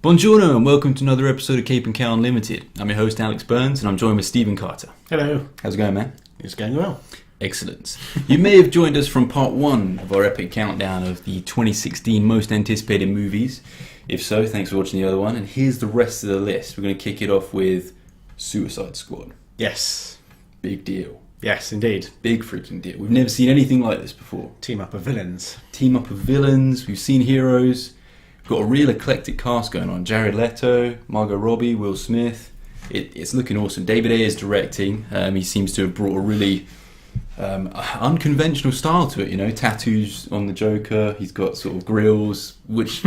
Buongiorno and welcome to another episode of Cape and Cowl Unlimited. I'm your host Alex Burns and I'm joined with Stephen Carter. Hello. How's it going, man? It's going well. Excellent. You may have joined us from part one of our epic countdown of the 2016 most anticipated movies. If so, thanks for watching the other one. And here's the rest of the list. We're going to kick it off with Suicide Squad. Yes. Big deal. Yes, indeed. Big freaking deal. We've never seen anything like this before. Team up of villains. Team up of villains. We've seen heroes. Got a real eclectic cast going on. Jared Leto, Margot Robbie, Will Smith. It's looking awesome. David Ayer's directing. He seems to have brought a really unconventional style to it. You know, tattoos on the Joker. He's got sort of grills. Which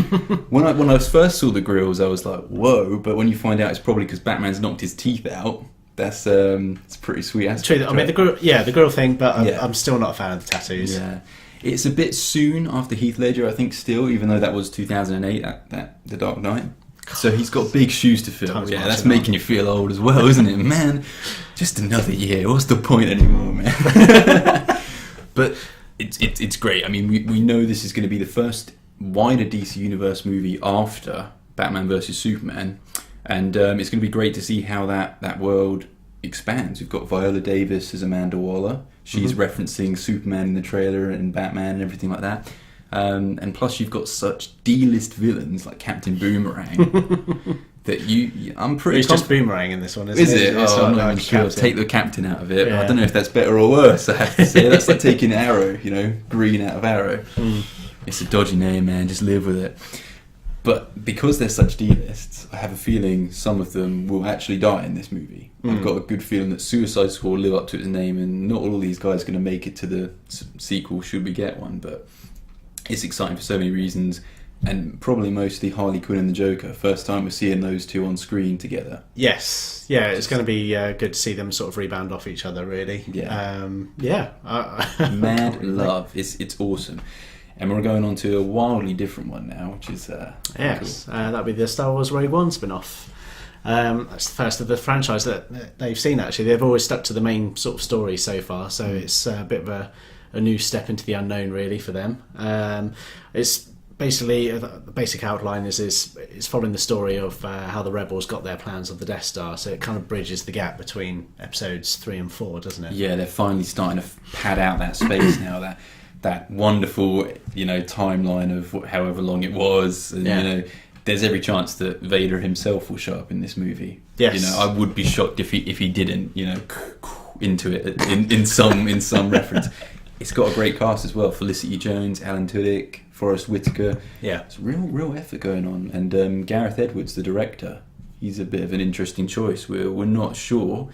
when I first saw the grills, I was like, whoa! But when you find out it's probably because Batman's knocked his teeth out. That's it's pretty sweet. True. I mean, the grill thing, but I'm still not a fan of the tattoos. Yeah. It's a bit soon after Heath Ledger, I think, still, even though that was 2008, that The Dark Knight. So he's got big shoes to fill. Yeah, that's making you feel old as well, isn't it? Man, just another year. What's the point anymore, man? But it's great. I mean, we know this is going to be the first wider DC Universe movie after Batman vs. Superman. And it's going to be great to see how that world expands. We've got Viola Davis as Amanda Waller. She's referencing Superman in the trailer and Batman and everything like that. And plus you've got such D-list villains like Captain Boomerang that I'm pretty... It's just Boomerang in this one, isn't it? Is it? I'm not even sure. Take the Captain out of it. Yeah. I don't know if that's better or worse, I have to say. That's like taking Arrow, green out of Arrow. It's a dodgy name, man. Just live with it. But because they're such D-lists, I have a feeling some of them will actually die in this movie. I've got a good feeling that Suicide Squad will live up to its name, and not all these guys are going to make it to the sequel should we get one. But it's exciting for so many reasons, and probably mostly Harley Quinn and the Joker. First time we're seeing those two on screen together. Yes. Yeah, it's going to be good to see them sort of rebound off each other, really. Yeah. Mad love. It's awesome. And we're going on to a wildly different one now, which is yes, cool. That'll be the Star Wars Rogue One spin-off. That's the first of the franchise that they've seen, actually. They've always stuck to the main sort of story so far, so it's a bit of a new step into the unknown, really, for them. It's basically, the basic outline is it's following the story of how the Rebels got their plans of the Death Star, so it kind of bridges the gap between episodes 3 and 4, doesn't it? Yeah, they're finally starting to pad out that space now, that wonderful, timeline of however long it was, and there's every chance that Vader himself will show up in this movie. Yes, I would be shocked if he didn't, into it in some reference. It's got a great cast as well: Felicity Jones, Alan Tudyk, Forrest Whitaker. Yeah, it's real effort going on, and Gareth Edwards, the director, he's a bit of an interesting choice. We're not sure.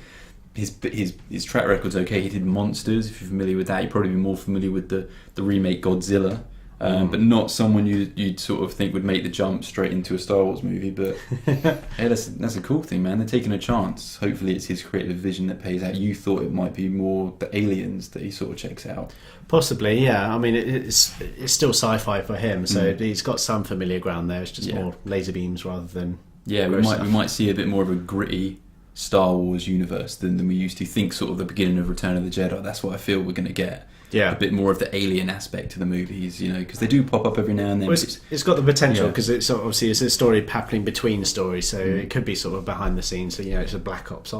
His track record's okay. He did Monsters, if you're familiar with that. You'd probably be more familiar with the remake Godzilla, but not someone you'd sort of think would make the jump straight into a Star Wars movie. But hey, that's a cool thing, man. They're taking a chance. Hopefully it's his creative vision that pays out. You thought it might be more the aliens that he sort of checks out. Possibly, yeah. I mean, it's still sci-fi for him, so he's got some familiar ground there. It's just more laser beams rather than... Yeah, we might see a bit more of a gritty Star Wars universe than we used to think. Sort of the beginning of Return of the Jedi. That's what I feel we're going to get. Yeah, a bit more of the alien aspect to the movies, because they do pop up every now and then. Well, it's got the potential because it's obviously it's a story happening between stories, so it could be sort of behind the scenes. So it's a Black Ops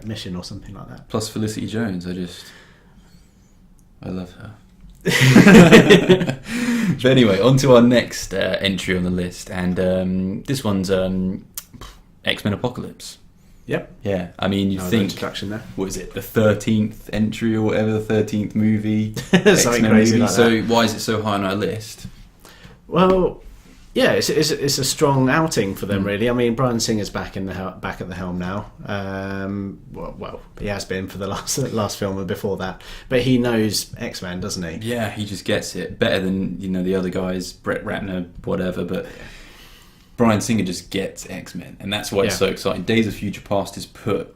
mission or something like that. Plus Felicity Jones, I love her. But anyway, on to our next entry on the list, and this one's X-Men Apocalypse. Yep. Yeah, I mean, you think... introduction there. What is it, the 13th entry or whatever, the 13th movie? Something crazy movie. like so why is it so high on our list? Well, yeah, it's a strong outing for them, really. I mean, Bryan Singer's back at the helm now. Well, he has been for the last film and before that. But he knows X-Men, doesn't he? Yeah, he just gets it. Better than, the other guys, Brett Ratner, whatever, but... Bryan Singer just gets X-Men, and that's why it's so exciting. Days of Future Past has put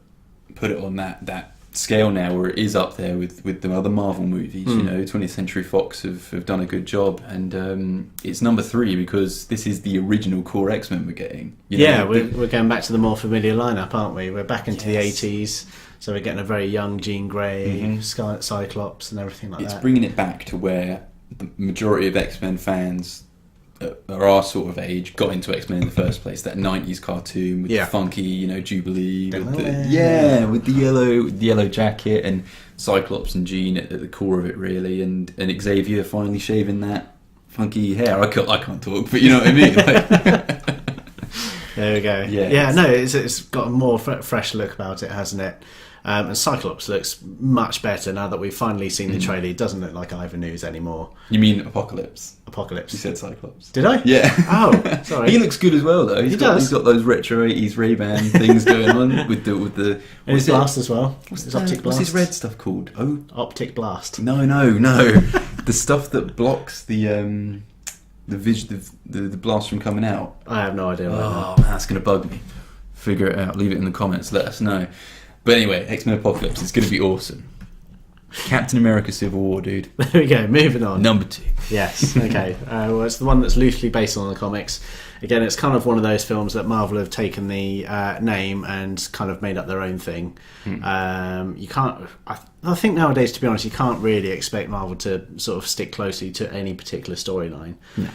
it on that scale now where it is up there with the other Marvel movies. 20th Century Fox have done a good job, and it's number 3 because this is the original core X-Men we're getting. We're going back to the more familiar lineup, aren't we? We're back into the 80s, so we're getting a very young Jean Grey, Cyclops, and everything like that. It's bringing it back to where the majority of X-Men fans are our sort of age got into X-Men in the first place. That 90s cartoon with the funky, Jubilee, with the yellow jacket and Cyclops and Jean at the core of it, really, and Xavier finally shaving that funky hair. I can't talk, but you know what I mean. There we go. Yeah. No, it's got a more fresh look about it, hasn't it? And Cyclops looks much better now that we've finally seen the trailer. He doesn't look like Ivan News anymore. You mean Apocalypse? Apocalypse. You said Cyclops. Did I? Yeah. Oh, sorry. He looks good as well, though. He's got those retro 80s Ray-Ban things going on with the. And his blast as well. What's his red stuff called? Oh, Optic Blast. No. The stuff that blocks the blast from coming out. I have no idea. Man, that's going to bug me. Figure it out. Leave it in the comments. Let us know. But anyway, X-Men Apocalypse is going to be awesome. Captain America Civil War, dude. There we go, moving on. Number 2. Yes, okay. Well, it's the one that's loosely based on the comics. Again, it's kind of one of those films that Marvel have taken the name and kind of made up their own thing. You can't... I think nowadays, to be honest, you can't really expect Marvel to sort of stick closely to any particular storyline. No.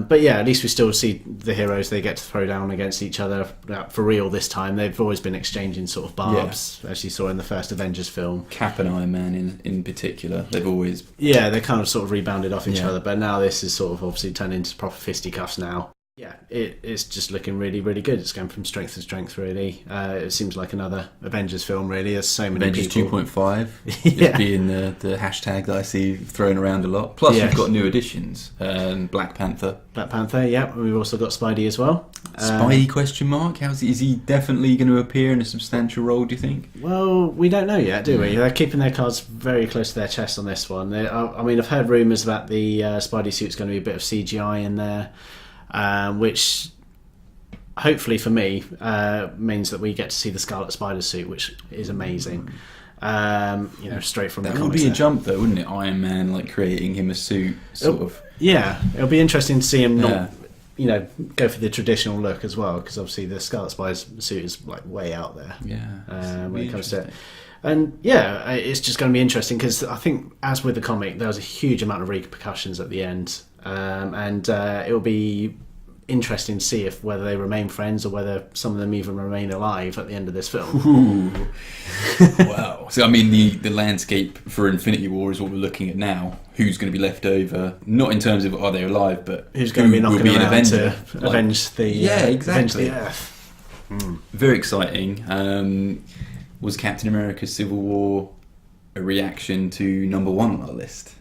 But yeah, at least we still see the heroes they get to throw down against each other for real this time. They've always been exchanging sort of barbs, as you saw in the first Avengers film. Cap and Iron Man in particular, they've always... Yeah, they kind of sort of rebounded off each other, but now this is sort of obviously turned into proper fisticuffs now. Yeah, it's just looking really, really good. It's going from strength to strength, really. It seems like another Avengers film, really. There's so many Avengers people. 2.5 is being the hashtag that I see thrown around a lot. Plus, we've got new additions. Black Panther. Yeah. We've also got Spidey as well. Spidey, question mark? Is he definitely going to appear in a substantial role, do you think? Well, we don't know yet, do we? They're keeping their cards very close to their chest on this one. I've heard rumours about the Spidey suit's going to be a bit of CGI in there. Which hopefully for me means that we get to see the Scarlet Spider suit, which is amazing. Straight from the comics. That would be a jump, though, wouldn't it? Iron Man, creating him a suit, sort of. Yeah, it'll be interesting to see him not, go for the traditional look as well, because obviously the Scarlet Spider suit is way out there. Yeah, when it comes to it. And it's just going to be interesting because I think, as with the comic, there was a huge amount of repercussions at the end, and it will be interesting to see whether they remain friends or whether some of them even remain alive at the end of this film. Wow. So, the landscape for Infinity War is what we're looking at now. Who's going to be left over? Not in terms of are they alive, but who's going to be knocking around to avenge the exactly. Avenge the Earth. Very exciting. Was Captain America Civil War a reaction to number 1 on our list?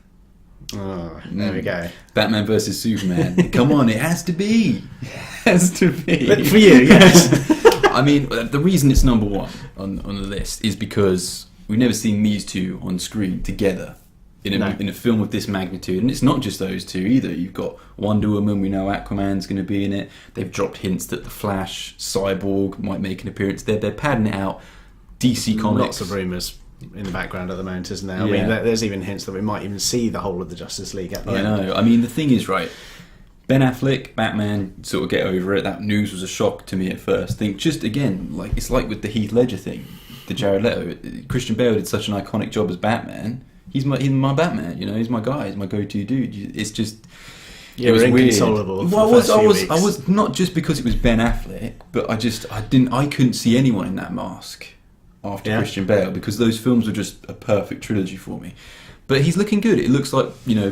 Oh, there we go. Batman versus Superman. Come on, it has to be. It has to be. But for you, yes. The reason it's number 1 on the list is because we've never seen these two on screen together in a film of this magnitude. And it's not just those two either. You've got Wonder Woman, we know Aquaman's going to be in it. They've dropped hints that The Flash, Cyborg might make an appearance. They're padding it out. DC Comics. Lots of rumours in the background at the moment, isn't there? There's even hints that we might even see the whole of the Justice League at the end. I know. The thing is, right, Ben Affleck, Batman, sort of get over it. That news was a shock to me at first. Just again, it's like with the Heath Ledger thing, the Jared Leto. Christian Bale did such an iconic job as Batman. He's my Batman, he's my guy, he's my go-to dude. It's just... Yeah, it was inconsolable. Well, I was not just because it was Ben Affleck, but I couldn't see anyone in that mask after Christian Bale, because those films were just a perfect trilogy for me. But he's looking good. It looks like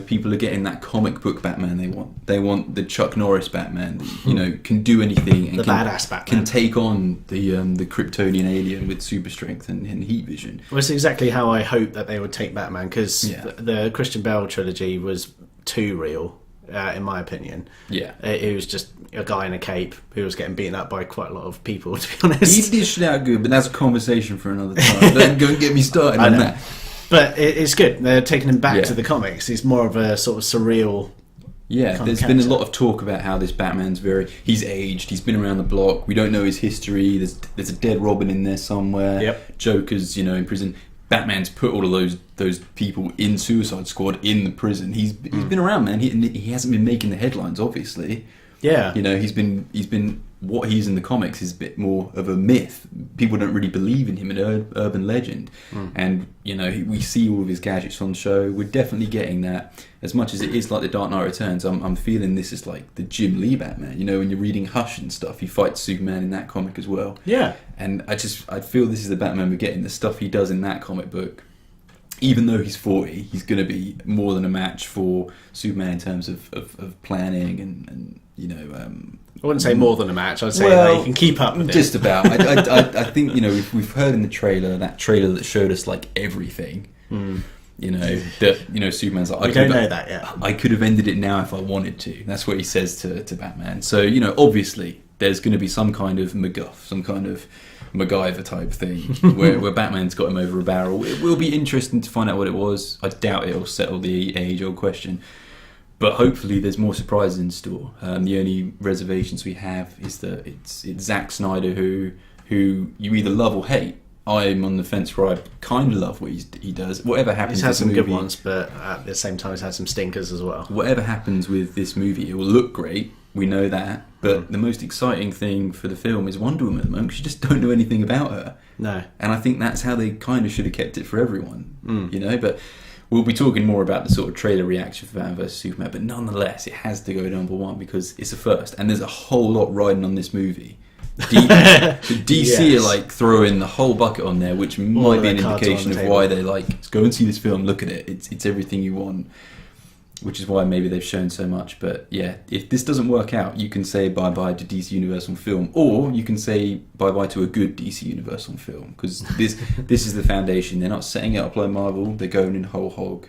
people are getting that comic book Batman they want. They want the Chuck Norris Batman that can do anything and badass Batman can take on the Kryptonian alien with super strength and heat vision. Well, it's exactly how I hoped that they would take Batman, because the Christian Bale trilogy was too real. In my opinion, it was just a guy in a cape who was getting beaten up by quite a lot of people. To be honest, he dished out good, but that's a conversation for another time. Don't go and get me started on that. But it's good. They're taking him back to the comics. He's more of a sort of surreal. Yeah, there's been a lot of talk about how this Batman's he's aged. He's been around the block. We don't know his history. There's a dead Robin in there somewhere. Yep. Joker's in prison. Batman's put all of those those people in Suicide Squad in the prison. He's been around, man. He hasn't been making the headlines, obviously. Yeah, you know, he's been what he's in the comics is a bit more of a myth. People don't really believe in him, an urban legend. And you know, we see all of his gadgets on show. We're definitely getting that. As much as it is like the Dark Knight Returns, I'm feeling this is like the Jim Lee Batman. You know, when you're reading Hush and stuff, he fights Superman in that comic as well. Yeah, and I feel this is the Batman we're getting. The stuff he does in that comic book, even though he's 40, he's going to be more than a match for Superman in terms of planning and you know. I wouldn't say more than a match. I'd say that he can keep up with it. Just about. I think, you know, we've heard in the trailer, that showed us like everything. You know, that, you know, Superman's like, we don't know that yet. I could have ended it now if I wanted to. That's what he says to Batman. So, you know, obviously there's going to be some kind of MacGuff, some kind of MacGyver type thing where Batman's got him over a barrel. It will be interesting to find out what it was. I doubt it'll settle the age-old question. But hopefully there's more surprises in store. The only reservations we have is that it's Zack Snyder who you either love or hate. I'm on the fence where I kind of love what he does. Whatever happens, he's had some good ones, but at the same time he's had some stinkers as well. Whatever happens with this movie, it will look great. We know that. But the most exciting thing for the film is Wonder Woman at the moment, because you just don't know anything about her. No. And I think that's how they kind of should have kept it for everyone. You know, but we'll be talking more about the sort of trailer reaction for Batman vs Superman. But nonetheless, it has to go number one because it's a first, and there's a whole lot riding on this movie. DC are like throwing the whole bucket on there, which might be an indication of why they like go and see this film, look at it. It's everything you want, which is why maybe they've shown so much. But yeah, if this doesn't work out, you can say bye bye to DC Universal film, or you can say bye bye to a good DC Universal film, because this is the foundation. They're not setting it up like Marvel; they're going in whole hog.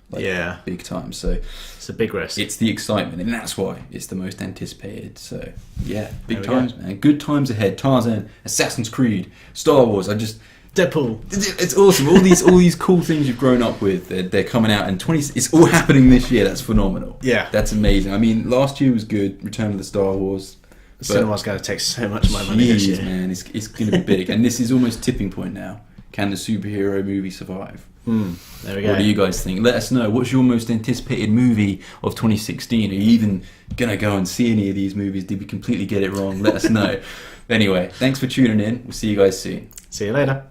Like, big time. So it's a big risk. It's the excitement, and that's why it's the most anticipated. So yeah, big times, man. Good times ahead. Tarzan, Assassin's Creed, Star Wars. Deadpool. It's awesome. All these cool things you've grown up with, they're coming out, and it's all happening this year. That's phenomenal. Yeah, that's amazing. I mean, last year was good. Return of the Star Wars. The cinema's going to take so much of my money this year, man. It's going to be big, and this is almost tipping point now. Can the superhero movie survive? There we go. What do you guys think? Let us know. What's your most anticipated movie of 2016? Are you even going to go and see any of these movies? Did we completely get it wrong? Let us know. Anyway, thanks for tuning in. We'll see you guys soon. See you later.